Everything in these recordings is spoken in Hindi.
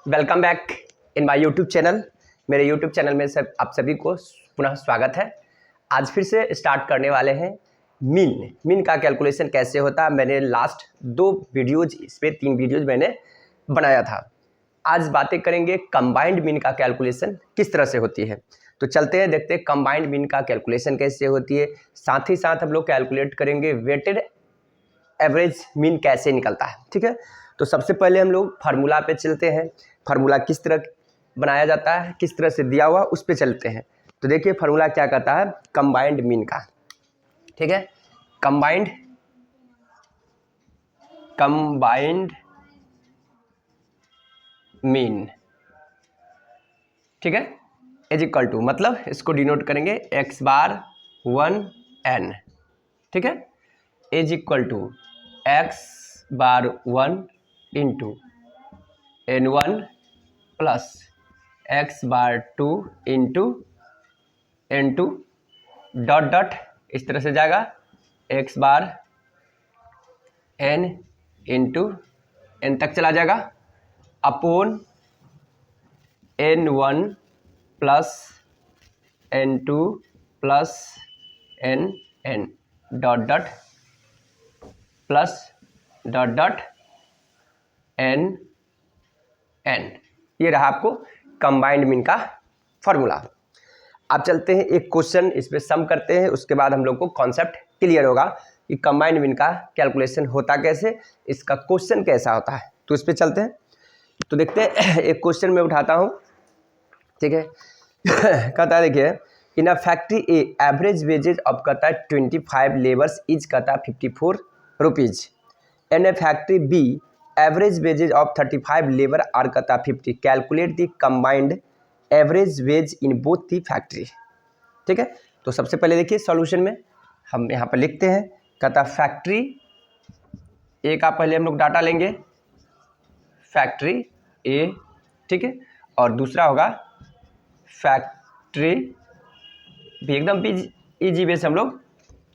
Welcome back in my YouTube channel. मेरे यूट्यूब चैनल में आप सभी को पुनः स्वागत है। आज फिर से स्टार्ट करने वाले हैं मीन का कैलकुलेशन कैसे होता है। मैंने लास्ट 2 वीडियोज, इसमें 3 वीडियोज मैंने बनाया था। आज बातें करेंगे कंबाइंड मीन का कैलकुलेशन किस तरह से होती है। तो चलते हैं, देखते हैं कंबाइंड मीन का कैलकुलेशन कैसे होती है। साथ ही साथ हम लोग कैलकुलेट करेंगे वेटेड एवरेज मीन कैसे निकलता है। ठीक है, तो सबसे पहले हम लोग फार्मूला पे चलते हैं। फार्मूला किस तरह बनाया जाता है, किस तरह से दिया हुआ, उस पे चलते हैं। तो देखिए फार्मूला क्या कहता है कंबाइंड मीन का। ठीक है, कंबाइंड मीन, ठीक है, इज इक्वल टू, मतलब इसको डिनोट करेंगे x बार 1 n। ठीक है, is equal to x bar 1 into n1 plus x bar 2 into n2 dot dot इस तरह से जाएगा x bar n into n तक चला जाएगा upon n1 plus n2 plus n dot dot plus dot dot n। ये रहा आपको कंबाइंड मीन का फॉर्मूला। अब चलते हैं एक क्वेश्चन, इस पे सम करते हैं, उसके बाद हम लोग को कॉन्सेप्ट क्लियर होगा कि कंबाइंड मीन का कैलकुलेशन होता कैसे, इसका क्वेश्चन कैसा होता है। तो इस पे चलते हैं, तो देखते हैं। एक क्वेश्चन मैं उठाता हूँ, ठीक है। कहता है देखिए, in a factory A average wages of कहता है 25 लेबर्स इज कहता है 54 rupees. In a factory B average wages of 35 labour are कहता 50। Calculate the combined average wage in both the factory. ठीक है, तो सबसे पहले देखिए सॉल्यूशन में हम यहाँ पर लिखते हैं, कहता फैक्ट्री ए का पहले हम लोग डाटा लेंगे, फैक्ट्री ए, ठीक है, और दूसरा होगा फैक्ट्री भी। एकदम इजी वे से हम लोग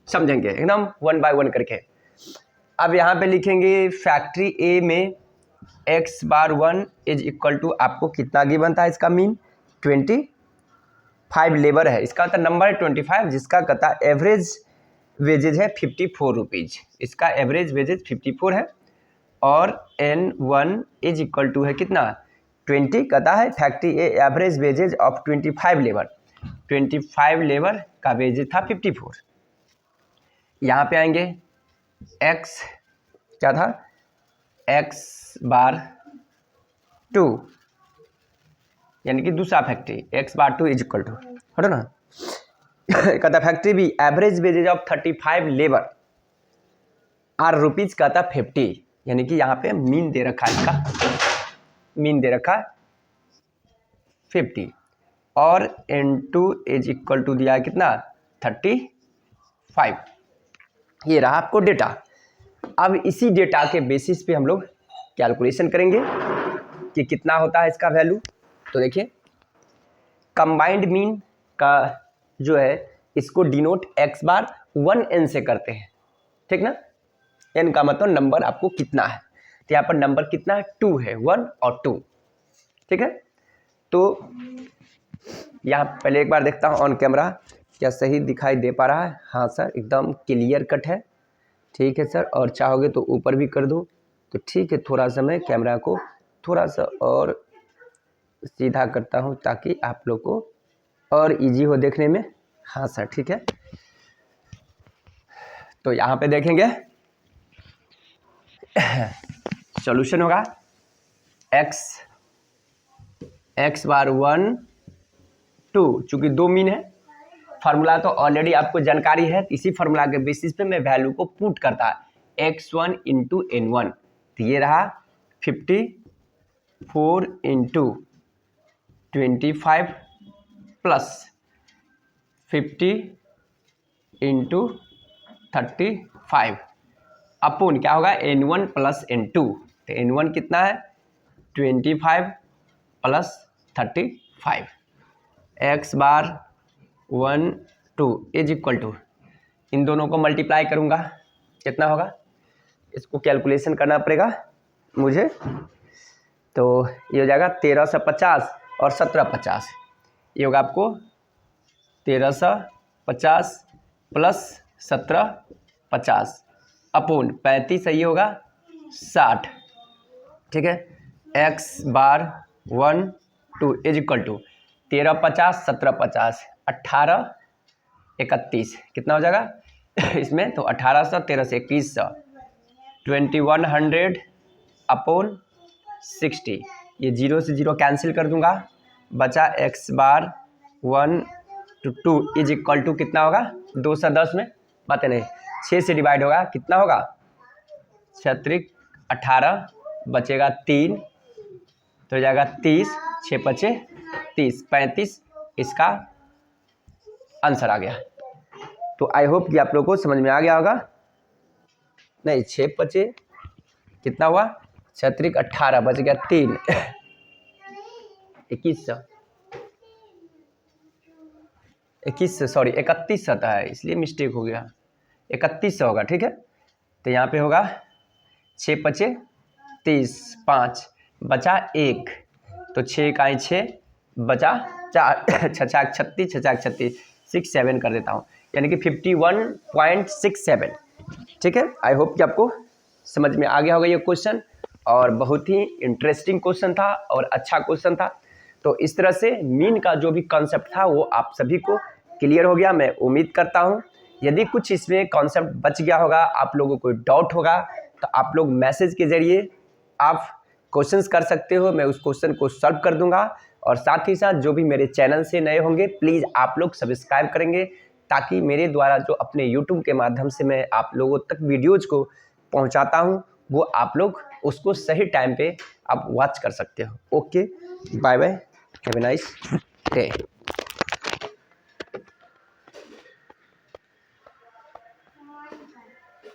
समझेंगे, एकदम 1 बाय 1 करके। अब यहाँ पे लिखेंगे फैक्ट्री ए में x bar 1 is equal to, आपको कितना गिवन था इसका मीन 25 लेबर है, इसका मतलब नंबर है 25, जिसका कहता एवरेज वेजेज है 54 रुपीज। इसका एवरेज वेजेज 54 है और n1 इज इक्वल टू है कितना 20, कहता है factory A average wages of 25 labour. 25 labour का वेजेज था 54। यहाँ पे आएंगे x क्या था, x बार 2, यानी कि दूसरा factory x bar 2 is equal to, हटो ना। कहता फैक्ट्री भी average wages of 35 labour are rupees कहता 50, यानी कि यहाँ पे मीन दे रखा है, इसका मीन दे रखा 50 और n2 इज इक्वल टू दिया है कितना 35। ये रहा आपको डेटा। अब इसी डेटा के बेसिस पे हम लोग कैलकुलेशन करेंगे कि कितना होता है इसका वैल्यू। तो देखिए कंबाइंड मीन का जो है, इसको डिनोट x बार 1n से करते हैं, ठीक ना। n का मतलब नंबर आपको कितना है, तो यहाँ पर नंबर कितना है 2 है, 1 और 2, ठीक है। तो यहाँ पहले एक बार देखता हूँ ऑन कैमरा क्या सही दिखाई दे पा रहा है। हाँ सर, एकदम क्लियर कट है, ठीक है सर। और चाहोगे तो ऊपर भी कर दो तो ठीक है। थोड़ा सा मैं कैमरा को थोड़ा सा और सीधा करता हूँ ताकि आप लोग को और इजी हो देखने में। हाँ सर, ठीक है। तो यहाँ पे देखेंगे सॉल्यूशन होगा x बार 1 2, चूंकि 2 मीन है। फार्मूला तो ऑलरेडी आपको जानकारी है, इसी फार्मूला के बेसिस पे मैं वैल्यू को पुट करता है x1 इंटू n1। तो ये रहा 54 इंटू 25 प्लस 50 इंटू 35 अपोन क्या होगा n1 प्लस n2। तो n1 कितना है 25 plus 35, x bar 1 2 is equal to, इन दोनों को मल्टीप्लाई करूँगा, कितना होगा, इसको कैलकुलेशन करना पड़ेगा मुझे। तो ये हो जाएगा 1350 और 1750, ये होगा आपको 1350 प्लस 1750 अपोन 35, ये होगा 60। ठीक है, x bar 1 2 is equal to 1350 1750 18 31, कितना हो जाएगा इसमें, तो 1800 1300 2100 2100 अपोन 60, ये 0 से 0 कैंसिल कर दूंगा, बचा x bar 1 to 2 is equal to कितना होगा 210 में बातें नहीं 6 से डिवाइड होगा, कितना होगा 6 18 बचेगा 3, तो हो जाएगा 30 6 बचे 30 35, इसका आंसर आ गया। तो आई होप कि आप लोगों को समझ में आ गया होगा। नहीं 6 बचे कितना हुआ 6 18 बच गया 3 2100 सॉरी 3100 है, इसलिए मिस्टेक हो गया, 3100 होगा। ठीक है, तो यहाँ पे होगा 6 बचे 30 5 बचा 1, तो 6 का 6 बचा 4 6 36 6 36 6 7 कर देता हूँ, यानी कि 51.67। ठीक है, आई होप कि आपको समझ में आ गया होगा ये क्वेश्चन, और बहुत ही इंटरेस्टिंग क्वेश्चन था और अच्छा क्वेश्चन था। तो इस तरह से मीन का जो भी कॉन्सेप्ट था वो आप सभी को क्लियर हो गया, मैं उम्मीद करता हूँ। यदि कुछ इसमें कॉन्सेप्ट बच गया होगा, आप लोगों को डाउट होगा, तो आप लोग मैसेज के ज़रिए आप क्वेश्चंस कर सकते हो, मैं उस क्वेश्चन को सॉल्व कर दूंगा। और साथ ही साथ जो भी मेरे चैनल से नए होंगे प्लीज़ आप लोग सब्सक्राइब करेंगे, ताकि मेरे द्वारा जो अपने यूट्यूब के माध्यम से मैं आप लोगों तक वीडियोज़ को पहुंचाता हूं, वो आप लोग उसको सही टाइम पे आप वॉच कर सकते हो। Okay, bye bye, have a nice day.